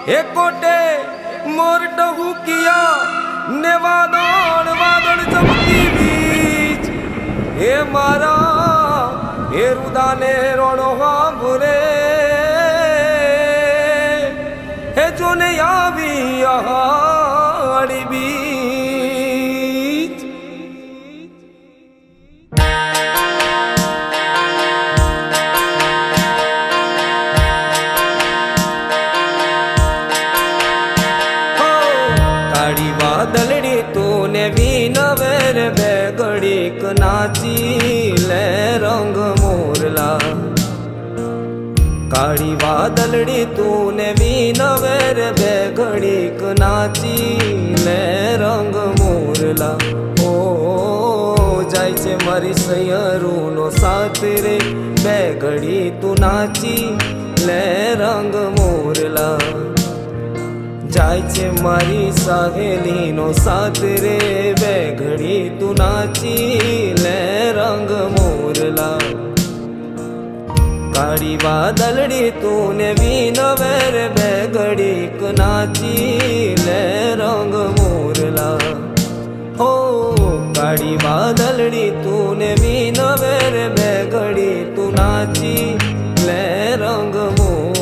એ કોટે મોર ટહુકિયા ને વાદળ વાદળ ચમકી બીજ એ મારા એ રુદાને રોણો ભૂરે હે જોને આવી આડી બીજ કાળી વાદળડી તું ને વિનવેર બે ઘડીક નાચી લે રંગ મોરલા કાળી વાદળડી તું ને વિનવેર બે ઘડીક નાચી લે રંગ મોરલા ઓ જાય છે મારી સૈયરુનો સાથ રે બે ઘડી તું નાચી લે રંગ મોરલા જાય છે મારી સાહેલીનો સાથ રે બે ઘડી તું નાચી લે રંગ મોરલા કાળી વાદળડી તું ને વિનવેર બે ઘડીક નાચી લે રંગ મોરલા હો કાળી વાદળડી તું ને વિનવેર બે ઘડી તું નાચી લે રંગ મોરલા